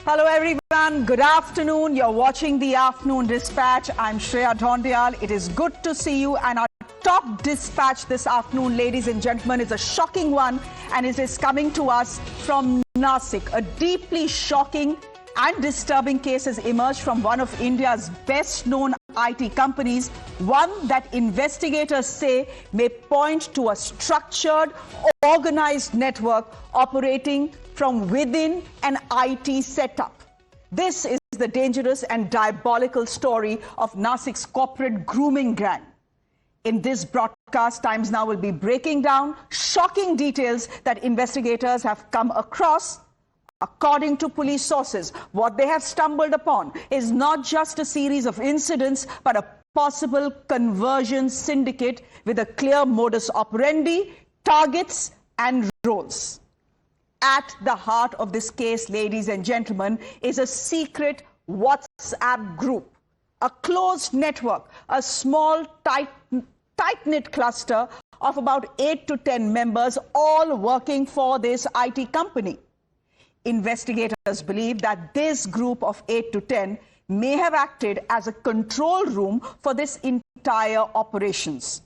Hello everyone, good afternoon. You're watching the Afternoon Dispatch. I'm Shreya Dhoundial. It is good to see you, and our top dispatch this afternoon, ladies and gentlemen, is a shocking one, and it is coming to us from Nashik. A deeply shocking and disturbing case has emerged from one of India's best-known IT companies, one that investigators say may point to a structured, organized network operating from within an IT setup. This is the dangerous and diabolical story of Nasik's corporate grooming gang. In this broadcast, Times Now will be breaking down shocking details that investigators have come across. According to police sources, what they have stumbled upon is not just a series of incidents, but a possible conversion syndicate with a clear modus operandi, targets and roles. At the heart of this case, ladies and gentlemen, is a secret WhatsApp group, a closed network, a small, tight-knit cluster of about 8 to 10 members, all working for this IT company. Investigators believe that this group of 8 to 10 may have acted as a control room for this entire operations.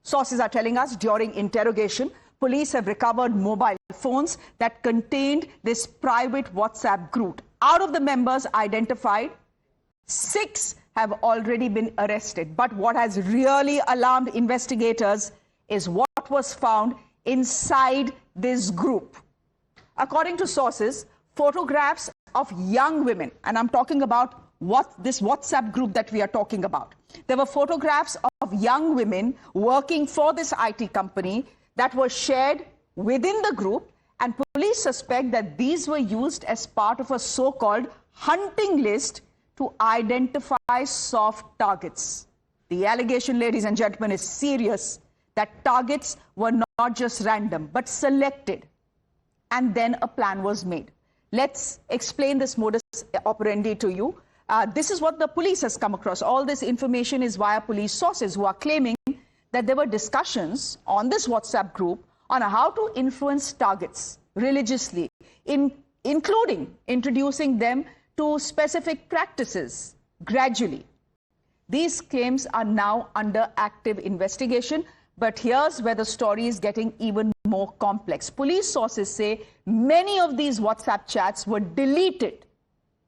Sources are telling us during interrogation, police have recovered mobile phones that contained this private WhatsApp group. Out of the members identified, 6 have already been arrested. But what has really alarmed investigators is what was found inside this group. According to sources, photographs of young women, and I'm talking about this WhatsApp group that we are talking about. There were photographs of young women working for this IT company that were shared within the group, and police suspect that these were used as part of a so-called hunting list to identify soft targets. The allegation, ladies and gentlemen, is serious, that targets were not just random, but selected. And then a plan was made. Let's explain this modus operandi to you. This is what the police has come across. All this information is via police sources who are claiming that there were discussions on this WhatsApp group on how to influence targets religiously, including introducing them to specific practices gradually. These claims are now under active investigation. But here's where the story is getting even more complex. Police sources say many of these WhatsApp chats were deleted,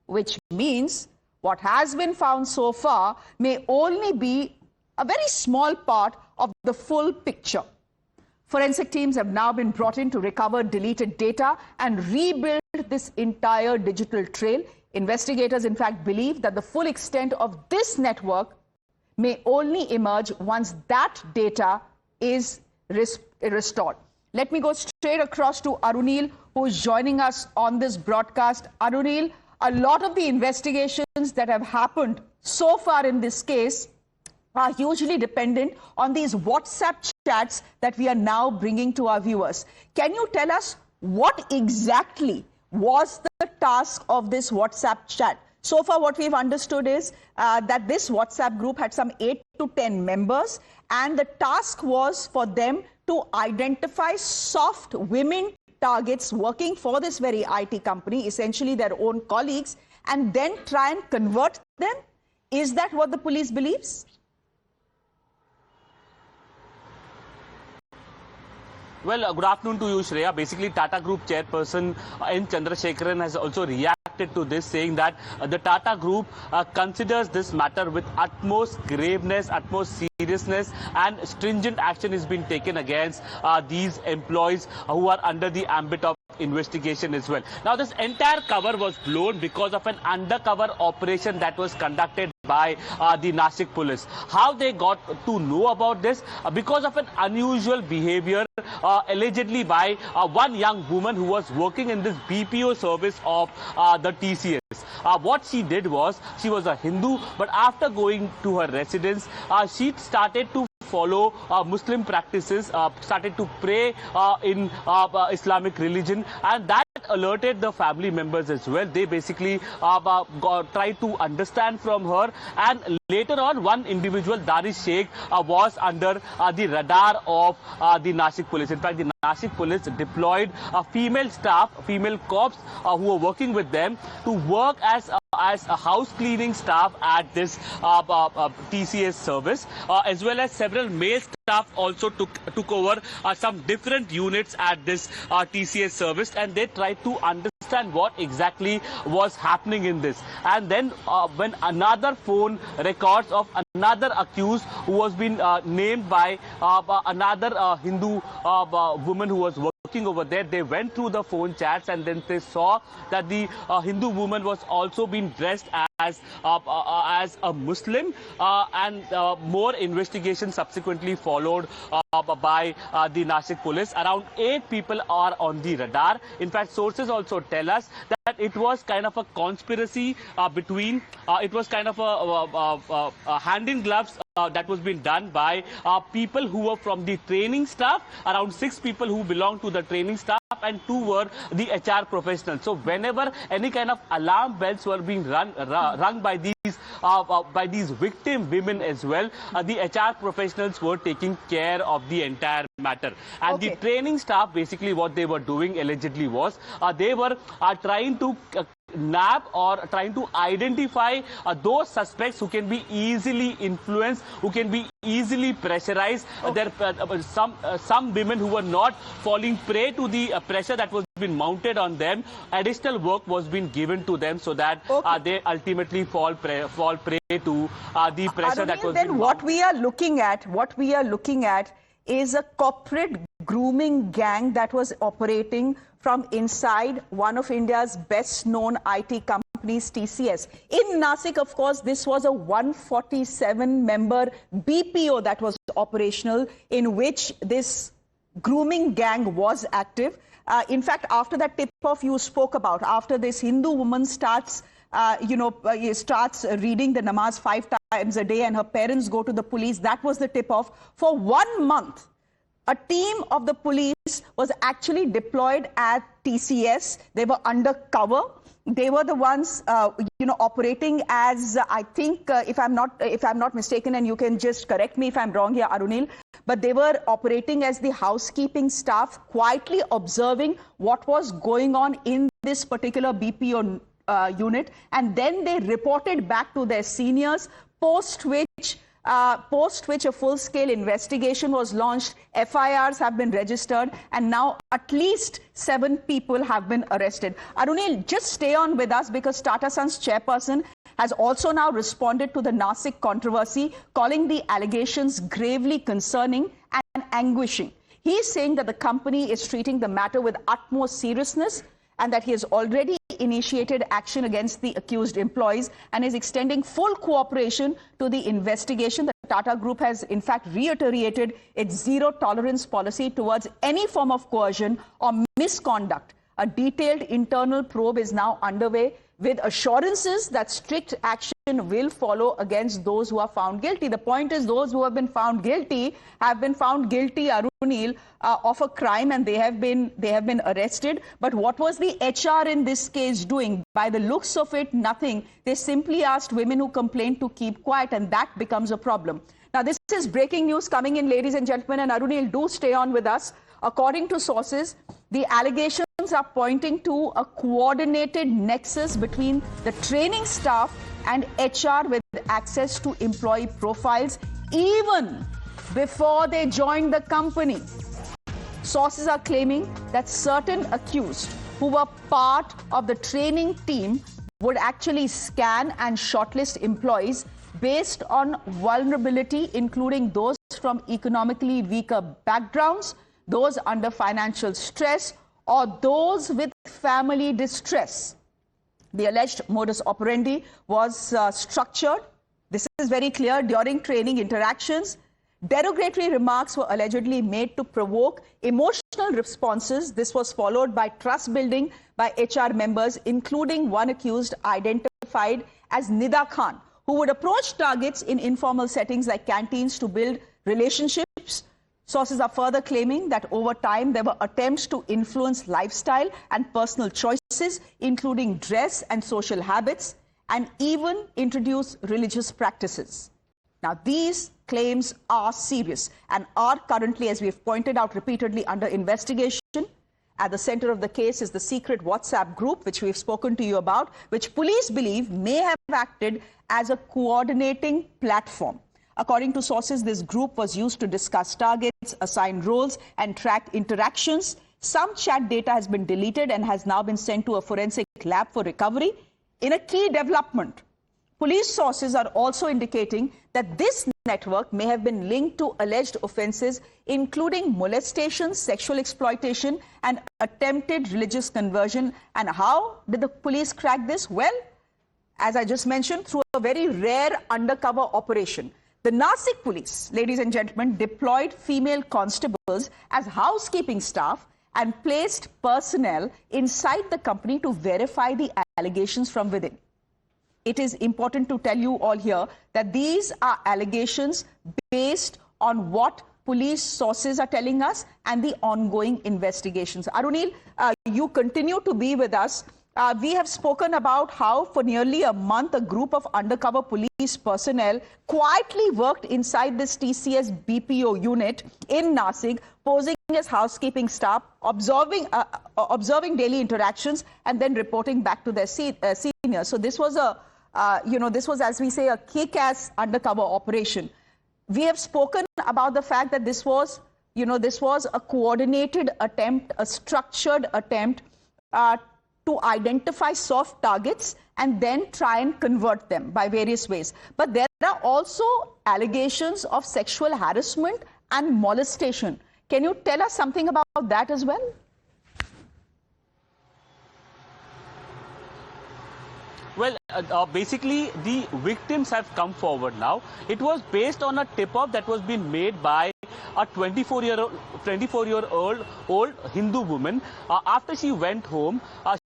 which means what has been found so far may only be a very small part of the full picture. Forensic teams have now been brought in to recover deleted data and rebuild this entire digital trail. Investigators, in fact, believe that the full extent of this network may only emerge once that data is restored. Let me go straight across to Arunil, who is joining us on this broadcast. Arunil, a lot of the investigations that have happened so far in this case are hugely dependent on these WhatsApp chats that we are now bringing to our viewers. Can you tell us what exactly was the task of this WhatsApp chat? So far, what we've understood is that this WhatsApp group had some 8 to 10 members, and the task was for them to identify soft women targets working for this very IT company, essentially their own colleagues, and then try and convert them. Is that what the police believes? Well, good afternoon to you, Shreya. Basically, Tata Group chairperson N. Chandrasekharan has also reacted to this, saying that the Tata Group considers this matter with utmost graveness, utmost seriousness, and stringent action is being taken against these employees who are under the ambit of investigation as well. Now, this entire cover was blown because of an undercover operation that was conducted by the Nashik police. How they got to know about this? Because of an unusual behavior allegedly by one young woman who was working in this BPO service of the TCS. What she did was, she was a Hindu, but after going to her residence, she started to follow Muslim practices, started to pray in Islamic religion, and that alerted the family members as well. They basically tried to understand from her, and Later on, one individual, Darish Sheikh, was under the radar of the Nashik police. In fact, the Nashik police deployed female staff, female cops who were working with them to work as a house cleaning staff at this TCS service, as well as several male staff also took over some different units at this TCS service, and they tried to understand what exactly was happening in this. And then when another phone records of another accused who was been named by another Hindu woman who was working over there, they went through the phone chats, and then they saw that the Hindu woman was also being dressed as a Muslim, and more investigation subsequently followed by the Nashik police. Around 8 people are on the radar. In fact, sources also tell us that it was kind of a conspiracy between, it was kind of a hand in gloves that was being done by people who were from the training staff, around 6 people who belonged to the training staff, and 2 were the HR professionals. So whenever any kind of alarm bells were being rung by these victim women as well, the HR professionals were taking care of the entire matter. And the training staff, basically what they were doing allegedly was they were trying to nab or trying to identify those suspects who can be easily influenced, who can be easily pressurized. There some women who were not falling prey to the pressure that was being mounted on them. Additional work was being given to them so that they ultimately fall prey to the pressure that was being mounted. What we are looking at is a corporate grooming gang that was operating from inside one of India's best-known IT companies, TCS. In Nashik, of course, this was a 147-member BPO that was operational, in which this grooming gang was active. In fact, after that tip-off you spoke about, after this Hindu woman starts starts reading the namaz 5 times a day and her parents go to the police, that was the tip-off. For 1 month, a team of the police was actually deployed at TCS. They were undercover. They were the ones, operating as, I think, if I'm not mistaken, and you can just correct me if I'm wrong here, Arunil, but they were operating as the housekeeping staff, quietly observing what was going on in this particular BPO unit, and then they reported back to their seniors, post which a full-scale investigation was launched. FIRs have been registered, and now at least 7 people have been arrested. Arunil, just stay on with us, because Tata Sons chairperson has also now responded to the Nashik controversy, calling the allegations gravely concerning and anguishing. He is saying that the company is treating the matter with utmost seriousness, and that he has already initiated action against the accused employees and is extending full cooperation to the investigation. The Tata Group has in fact reiterated its zero-tolerance policy towards any form of coercion or misconduct. A detailed internal probe is now underway, with assurances that strict action will follow against those who are found guilty. The point is, those who have been found guilty, Arunil, of a crime, and they have been arrested. But what was the HR in this case doing? By the looks of it, nothing. They simply asked women who complained to keep quiet, and that becomes a problem. Now, this is breaking news coming in, ladies and gentlemen, and Arunil, do stay on with us. According to sources, the allegations are pointing to a coordinated nexus between the training staff and HR, with access to employee profiles even before they joined the company. Sources are claiming that certain accused who were part of the training team would actually scan and shortlist employees based on vulnerability, including those from economically weaker backgrounds, those under financial stress, or those with family distress. The alleged modus operandi was structured, this is very clear, during training interactions. Derogatory remarks were allegedly made to provoke emotional responses. This was followed by trust building by HR members, including one accused identified as Nida Khan, who would approach targets in informal settings like canteens to build relationships. Sources are further claiming that over time there were attempts to influence lifestyle and personal choices, including dress and social habits. and even introduce religious practices. Now, these claims are serious and are currently, as we have pointed out repeatedly, under investigation. At the center of the case is the secret WhatsApp group, which we've spoken to you about, which police believe may have acted as a coordinating platform. According to sources, this group was used to discuss targets, assign roles, and track interactions. Some chat data has been deleted and has now been sent to a forensic lab for recovery. In a key development, police sources are also indicating that this network may have been linked to alleged offences, including molestation, sexual exploitation, and attempted religious conversion. And how did the police crack this? Well, as I just mentioned, through a very rare undercover operation. The Nashik police, ladies and gentlemen, deployed female constables as housekeeping staff and placed personnel inside the company to verify the allegations from within. It is important to tell you all here that these are allegations based on what police sources are telling us and the ongoing investigations. Arunil, you continue to be with us. We have spoken about how for nearly a month a group of undercover police personnel quietly worked inside this TCS BPO unit in Nashik, posing as housekeeping staff, observing daily interactions and then reporting back to their seniors. So this was this was, as we say, a kick-ass undercover operation. We have spoken about the fact that this was, this was a coordinated attempt, a structured attempt to identify soft targets and then try and convert them by various ways. But there are also allegations of sexual harassment and molestation. Can you tell us something about that as well? Well, basically, the victims have come forward now. It was based on a tip-off that was being made by a 24-year-old Hindu woman. After she went home,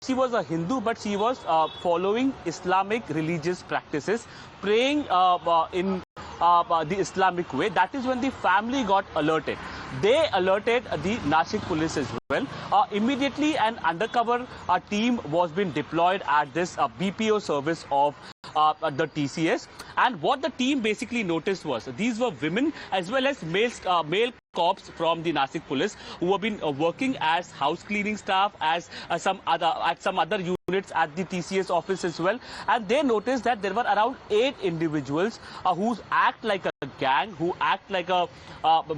she was a Hindu, but she was following Islamic religious practices, praying in the Islamic way. That is when the family got alerted. They alerted the Nashik police as well. Immediately, an undercover team was being deployed at this BPO service of the TCS. And what the team basically noticed was these were women as well as male cops from the Nashik police who have been working as house cleaning staff, as some other units at the TCS office as well. And they noticed that there were around 8 individuals who act like a gang, who act like a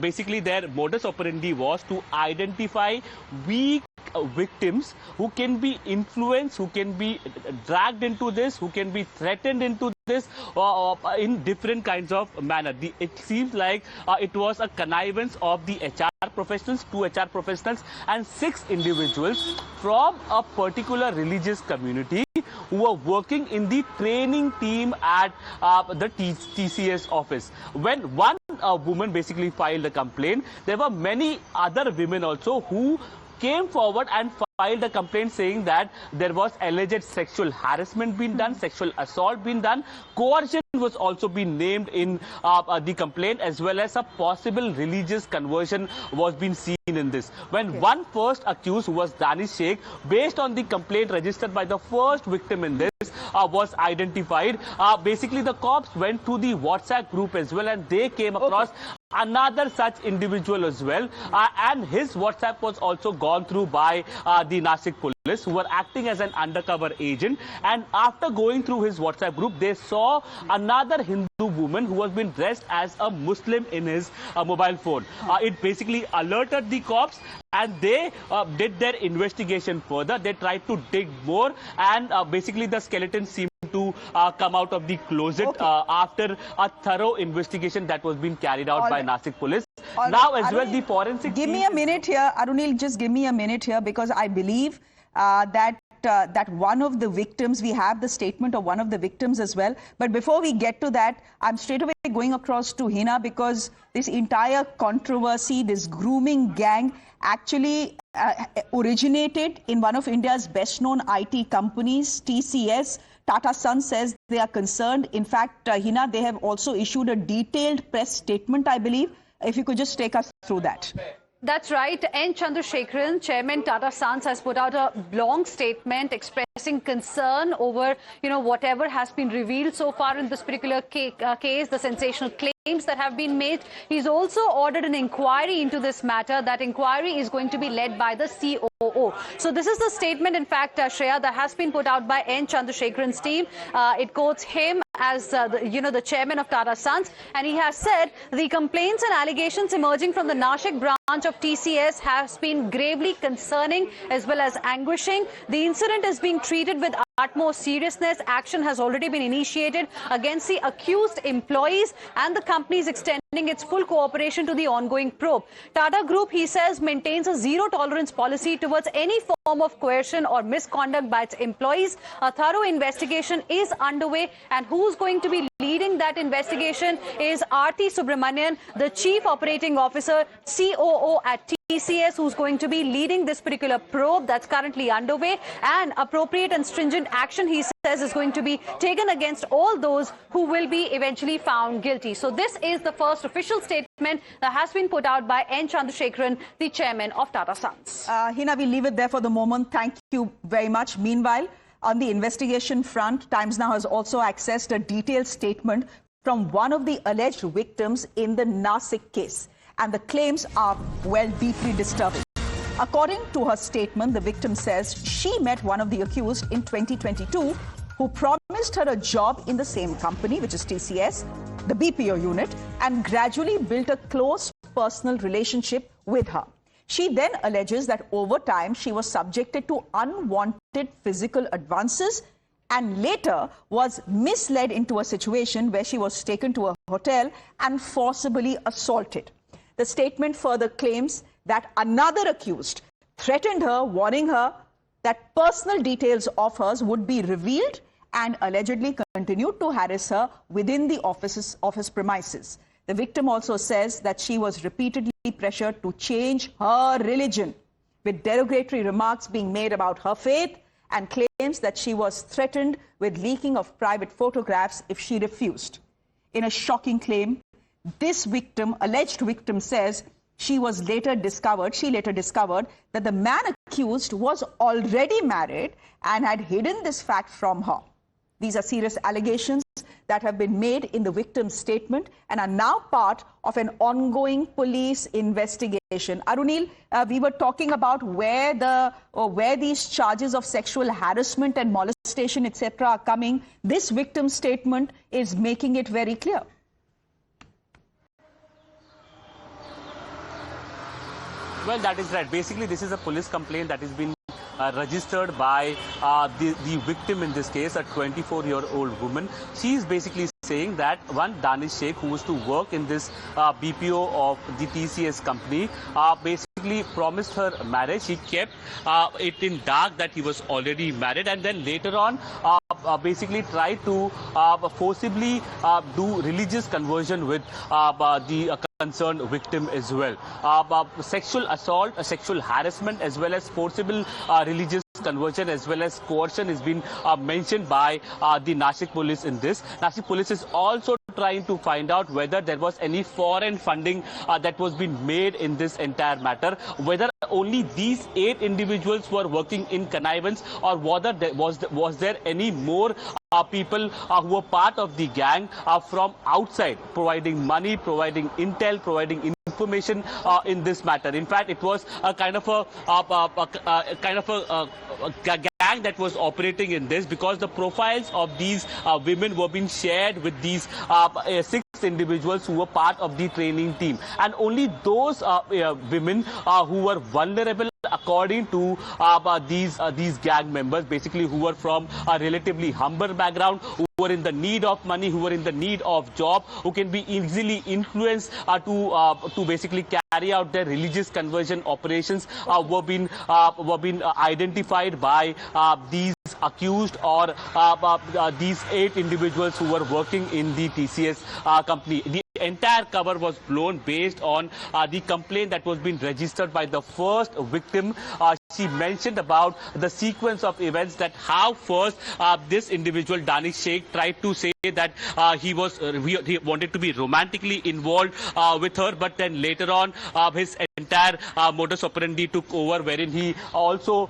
basically their modus operandi was to identify weak victims who can be influenced, who can be dragged into this, who can be threatened into this in different kinds of manner. It seems like it was a connivance of the HR professionals, 2 HR professionals and 6 individuals from a particular religious community who were working in the training team at the TCS office. When one woman basically filed a complaint, there were many other women also who came forward and filed a complaint saying that there was alleged sexual harassment being done, sexual assault being done, coercion was also being named in the complaint, as well as a possible religious conversion was being seen in this. When one first accused, who was Danish Sheikh, based on the complaint registered by the first victim in this, was identified, basically the cops went to the WhatsApp group as well, and they came across another such individual as well, and his WhatsApp was also gone through by the Nashik police, who were acting as an undercover agent. And after going through his WhatsApp group, they saw another Hindu woman who was being dressed as a Muslim in his mobile phone. It basically alerted the cops, and they did their investigation further. They tried to dig more, and basically the skeleton seemed to come out of the closet after a thorough investigation that was being carried out by Nashik police. Now as well, the forensic Give me a minute here, Arunil, just give me a minute here, because I believe that one of the victims, we have the statement of one of the victims as well. But before we get to that, I'm straight away going across to Hina, because this entire controversy, this grooming gang actually originated in one of India's best known IT companies, TCS. Tata Sons says they are concerned. In fact, Hina, they have also issued a detailed press statement, I believe. If you could just take us through that. That's right. N. Chandrasekaran, Chairman Tata Sons, has put out a long statement expressing concern over, whatever has been revealed so far in this particular case, the sensational claims that have been made. He's also ordered an inquiry into this matter. That inquiry is going to be led by the COO. So this is the statement, in fact, Shreya, that has been put out by N. Chandrasekaran's team. It quotes him as the chairman of Tata Sons, and he has said the complaints and allegations emerging from the Nashik branch of TCS has been gravely concerning as well as anguishing. The incident is being treated with utmost seriousness. Action has already been initiated against the accused employees, and the company is extending its full cooperation to the ongoing probe. Tata Group, he says, maintains a zero-tolerance policy towards any form of coercion or misconduct by its employees. A thorough investigation is underway, and who's going to be leading that investigation is R.T. Subramanian, the Chief Operating Officer, COO at TCS, who's going to be leading this particular probe that's currently underway, and appropriate and stringent action, he says, is going to be taken against all those who will be eventually found guilty. So this is the first official statement that has been put out by N. Chandrasekaran, the chairman of Tata Sons. Hina, we leave it there for the moment. Thank you very much. Meanwhile, on the investigation front, Times Now has also accessed a detailed statement from one of the alleged victims in the Nashik case. And the claims are, well, deeply disturbing. According to her statement, the victim says she met one of the accused in 2022 who promised her a job in the same company, which is TCS, the BPO unit, and gradually built a close personal relationship with her. She then alleges that over time she was subjected to unwanted physical advances and later was misled into a situation where she was taken to a hotel and forcibly assaulted. The statement further claims that another accused threatened her, warning her that personal details of hers would be revealed, and allegedly continued to harass her within the office premises. The victim also says that she was repeatedly pressured to change her religion, with derogatory remarks being made about her faith, and claims that she was threatened with leaking of private photographs if she refused. In a shocking claim, this victim, alleged victim, says she later discovered that the man accused was already married and had hidden this fact from her. These are serious allegations that have been made in the victim's statement and are now part of an ongoing police investigation. Arunil, we were talking about where these charges of sexual harassment and molestation, etc., are coming. This victim's statement is making it very clear. Well, that is right. Basically, this is a police complaint that has been registered by the victim in this case, a 24-year-old woman. She is basically saying that one Danish Sheikh, who was to work in this BPO of the TCS company, basically promised her marriage. He kept it in dark that he was already married, and then later on basically tried to forcibly do religious conversion with the concerned victim as well. Sexual assault, sexual harassment, as well as forcible religious conversion, as well as coercion has been mentioned by the Nashik police in this. Nashik police is also trying to find out whether there was any foreign funding that was being made in this entire matter, whether only these 8 individuals were working in connivance, or whether was there any more people who were part of the gang from outside, providing money, providing intel, providing information in this matter. In fact, it was a kind of a gang that was operating in this, because the profiles of these women were being shared with these 6 individuals who were part of the training team, and only those women who were vulnerable, according to these gang members, basically who were from a relatively humble background, who were in the need of money, who were in the need of job, who can be easily influenced to basically carry out their religious conversion operations, were being identified by these accused, or these 8 individuals who were working in the TCS company. The entire cover was blown based on the complaint that was being registered by the first victim. She mentioned about the sequence of events, that how first this individual, Danish Sheikh, tried to say that he wanted to be romantically involved with her, but then later on his entire modus operandi took over, wherein he also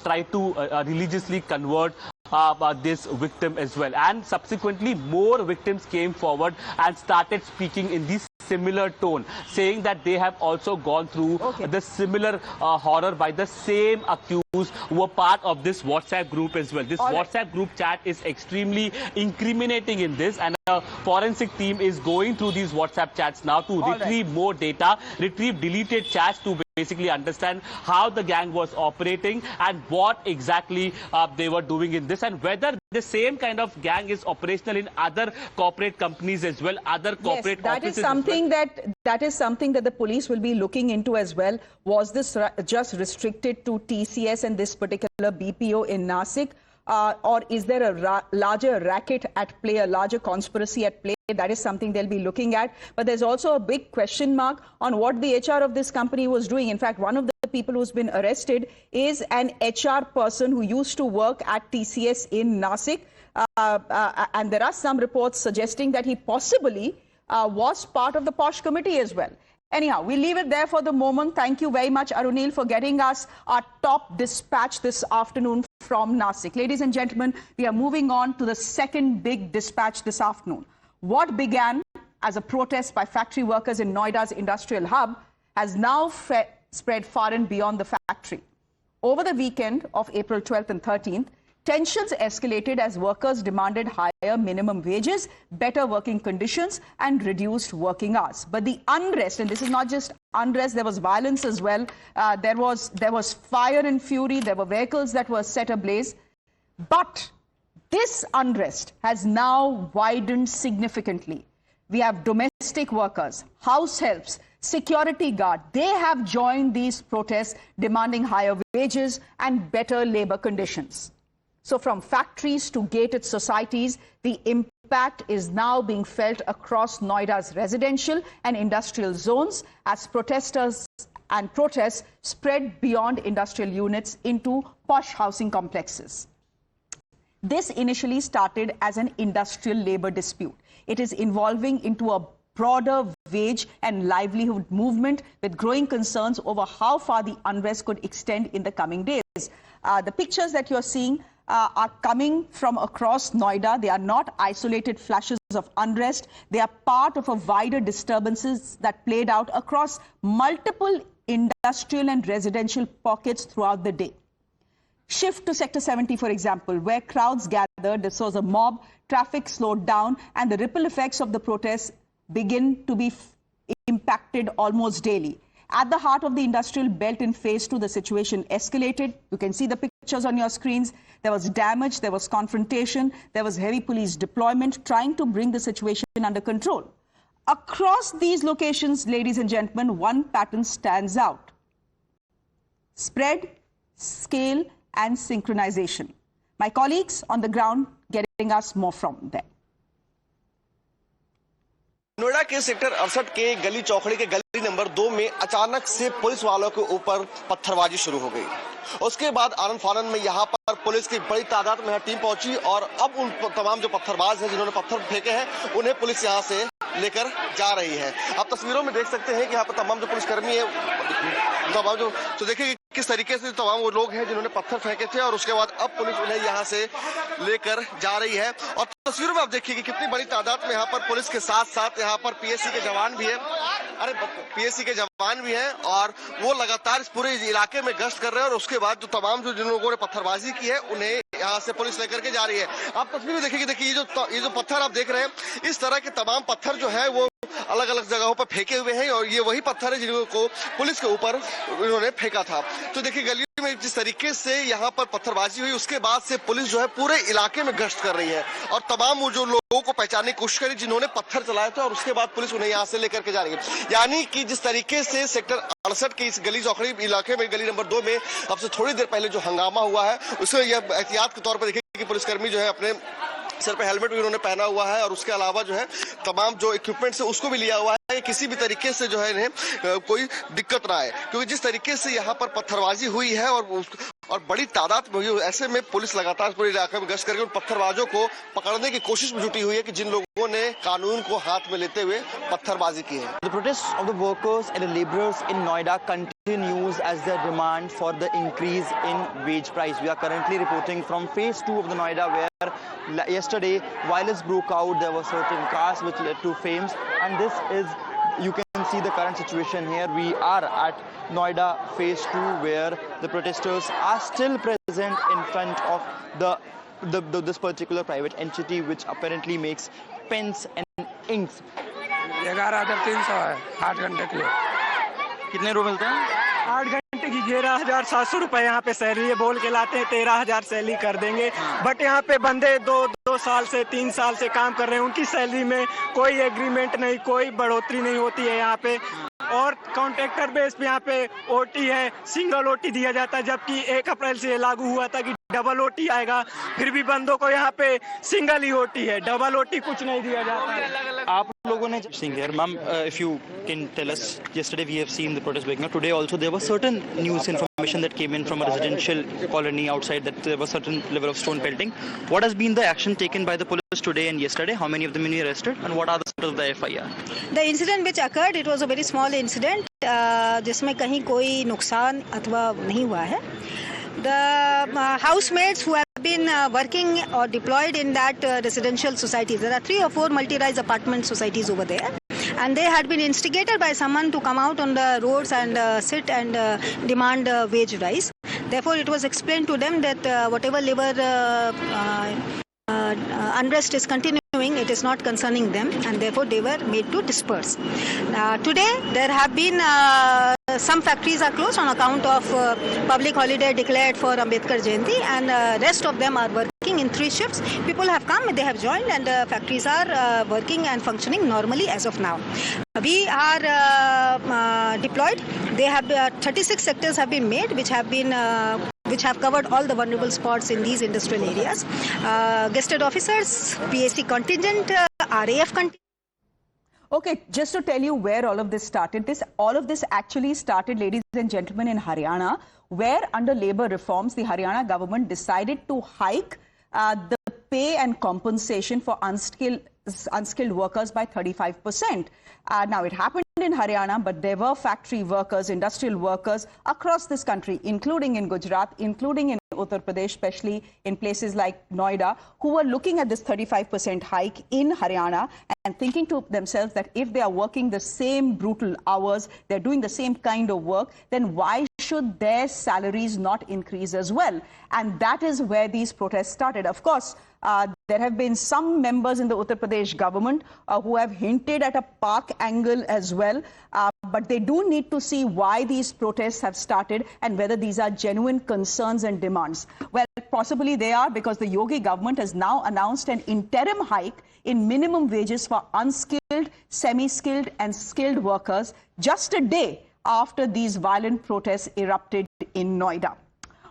tried to religiously convert this victim as well. And subsequently, more victims came forward and started speaking in this similar tone, saying that they have also gone through the similar horror by the same accused who were part of this WhatsApp group as well. This WhatsApp group chat is extremely incriminating in this, and a forensic team is going through these WhatsApp chats now to retrieve more data, retrieve deleted chats to basically understand how the gang was operating and what exactly they were doing in this, and whether the same kind of gang is operational in other corporate companies as well, other corporate offices. That is something that the police will be looking into as well. Was this just restricted to TCS and this particular BPO in Nashik? Or is there a larger racket at play, a larger conspiracy at play? That is something they'll be looking at. But there's also a big question mark on what the HR of this company was doing. In fact, one of the people who's been arrested is an HR person who used to work at TCS in Nashik. And there are some reports suggesting that he possibly was part of the POSH committee as well. Anyhow, we'll leave it there for the moment. Thank you very much, Arunil, for getting us our top dispatch this afternoon from Nashik. Ladies and gentlemen, we are moving on to the second big dispatch this afternoon. What began as a protest by factory workers in Noida's industrial hub has now spread far and beyond the factory. Over the weekend of April 12th and 13th, tensions escalated as workers demanded higher minimum wages, better working conditions, and reduced working hours. But the unrest, and this is not just unrest, there was violence as well. There was fire and fury. There were vehicles that were set ablaze. But this unrest has now widened significantly. We have domestic workers, house helps, security guard. They have joined these protests demanding higher wages and better labor conditions. So from factories to gated societies, the impact is now being felt across Noida's residential and industrial zones as protesters and protests spread beyond industrial units into posh housing complexes. This initially started as an industrial labor dispute. It is evolving into a broader wage and livelihood movement with growing concerns over how far the unrest could extend in the coming days. The pictures that you're seeing are coming from across Noida. They are not isolated flashes of unrest. They are part of a wider disturbances that played out across multiple industrial and residential pockets throughout the day. Shift to Sector 70, for example, where crowds gathered. This was a mob, traffic slowed down, and the ripple effects of the protests begin to be impacted almost daily. At the heart of the industrial belt in phase 2, the situation escalated. You can see the pictures on your screens. There was damage, there was confrontation, there was heavy police deployment trying to bring the situation under control. Across these locations, ladies and gentlemen, one pattern stands out: spread, scale, and synchronization. My colleagues on the ground getting us more from there. Noida के sector 68 के गली चौखड़ी के गली number 2 में अचानक से police वालों के ऊपर पत्थरबाजी शुरू हो गई। उसके बाद आनन फानन में यहाँ पर पुलिस की बड़ी तादाद में टीम पहुंची और अब उन तमाम जो पत्थरबाज हैं जिन्होंने पत्थर फेंके हैं उन्हें पुलिस यहाँ से लेकर जा रही है। आप तस्वीरों में देख सकते हैं कि यहाँ पर तमाम जो पुलिसकर्मी है, तमाम जो तो देखिए किस तरीके से तमाम वो लोग हैं जिन्होंने पत्थर फेंके थे और उसके बाद अब पुलिस उन्हें यहाँ से लेकर जा रही है। और तस्वीरों में आप देखिए कि कितनी बड़ी तादाद में यहाँ पर पुलिस के साथ साथ यहाँ पर पीएससी के जवान भी है, और वो लगातार इस पूरे इलाके में गश्त कर रहे हैं और उसके बाद जो तमाम जो जिन लोगों ने पत्थरबाजी की है उन्हें यहाँ से पुलिस लेकर के जा रही है। आप तस्वीर में देखिए ये जो पत्थर आप देख रहे हैं, इस तरह के तमाम पत्थर जो है वो अलग अलग जगहों पर फेंके हुए हैं और ये वही पत्थर है जिनको पुलिस के ऊपर उन्होंने फेंका था। तो देखिए गली में जिस तरीके से यहाँ पर पत्थरबाजी हुई उसके बाद से पुलिस जो है पूरे इलाके में गश्त कर रही है और तमाम वो जो लोगों को पहचानने की कोशिश करी जिन्होंने पत्थर चलाए थे और उसके बाद पुलिस उन्हें यहाँ से लेकर के जा रही है। यानी कि जिस तरीके से सेक्टर 68 के इस गली चौखड़ी इलाके में गली नंबर 2 में अब से थोड़ी देर पहले जो हंगामा हुआ है उसमें यह एहतियात के तौर पर देखिए कि पुलिसकर्मी जो है अपने सर पे हेलमेट भी उन्होंने पहना हुआ है और उसके अलावा जो है तमाम जो इक्विपमेंट्स है उसको भी लिया हुआ है, किसी भी तरीके से जो है इन्हें कोई दिक्कत ना आए, क्योंकि जिस तरीके से यहाँ पर पत्थरबाजी हुई है और और बड़ी तादाद में हुई। ऐसे में पुलिस लगातार पूरे इलाके में गश्त करके उन पत्थरबाजों को पकड़ने की कोशिश में जुटी हुई है कि जिन लोगों ने कानून को हाथ में लेते हुए पत्थरबाजी की है। The protests of the workers and the laborers in Noida continues as their demand for the increase in wage price. We are currently reporting from phase 2 of the Noida, where yesterday violence broke out. There were certain cars which led to flames, and this is, you can see the current situation here. We are at Noida phase 2, where the protesters are still present in front of this particular private entity, which apparently makes pens and inks. 11,300 है 8 घंटे के लिए। कितने रुपए मिलते हैं? 8 घंटे की 11,700 रुपए यहाँ पे सैलरी बोल के लाते हैं, 13,000 सैलरी कर देंगे। बट यहाँ पे बंदे दो साल से 3 साल से काम कर रहे हैं, उनकी सैलरी में कोई एग्रीमेंट नहीं, कोई बढ़ोतरी नहीं होती है यहाँ पे। और कॉन्ट्रैक्टर बेस पे यहाँ पे ओटी है, सिंगल ओटी दिया जाता है, जबकि 1 अप्रैल से लागू हुआ था कि डबल ओटी आएगा। फिर भी बंदों को यहाँ पे सिंगल ही ओटी है, डबल ओटी कुछ नहीं दिया जाता है। आप लोगों ने seen here, ma'am, if you can tell us, yesterday we have seen the protest breaking out. Today also there was certain news information that came in from a residential colony outside that there was certain level of stone pelting. What has been the action taken by the police today and yesterday? How many of them were arrested, and what are the status of the FIR? The incident which occurred, it was a very small incident, जिसमें कहीं कोई नुकसान अथवा नहीं हुआ है. The housemaids who have been working or deployed in that residential societies, there are 3 or 4 multi-rise apartment societies over there, and they had been instigated by someone to come out on the roads and sit and demand wage rise. Therefore, it was explained to them that whatever labor unrest is continuing, it is not concerning them, and therefore they were made to disperse. Today, there have been some factories are closed on account of public holiday declared for Ambedkar Jayanti, and rest of them are working in 3 shifts. People have come, they have joined, and factories are working and functioning normally as of now. We are deployed. They have 36 sectors have been made, which have covered all the vulnerable spots in these industrial areas. Guested officers, PAC contingent, RAF contingent. Okay, just to tell you where all of this started, all of this actually started, ladies and gentlemen, in Haryana, where under labour reforms, the Haryana government decided to hike the pay and compensation for unskilled workers by 35%. Now, it happened in Haryana, but there were factory workers, industrial workers across this country, including in Gujarat, including in Uttar Pradesh, especially in places like Noida, who were looking at this 35% hike in Haryana and thinking to themselves that if they are working the same brutal hours, they're doing the same kind of work, then why should their salaries not increase as well? And that is where these protests started. Of course, there have been some members in the Uttar Pradesh government who have hinted at a Pak angle as well. But they do need to see why these protests have started and whether these are genuine concerns and demands. Well, possibly they are, because the Yogi government has now announced an interim hike in minimum wages for unskilled, semi-skilled and skilled workers just a day after these violent protests erupted in Noida.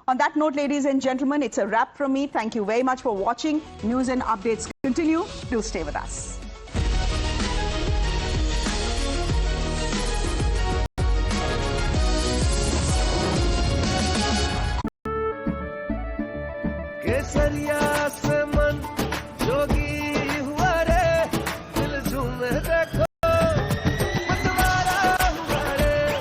On that note, ladies and gentlemen, it's a wrap from me. Thank you very much for watching. News and updates continue. Do stay with us. Kesariya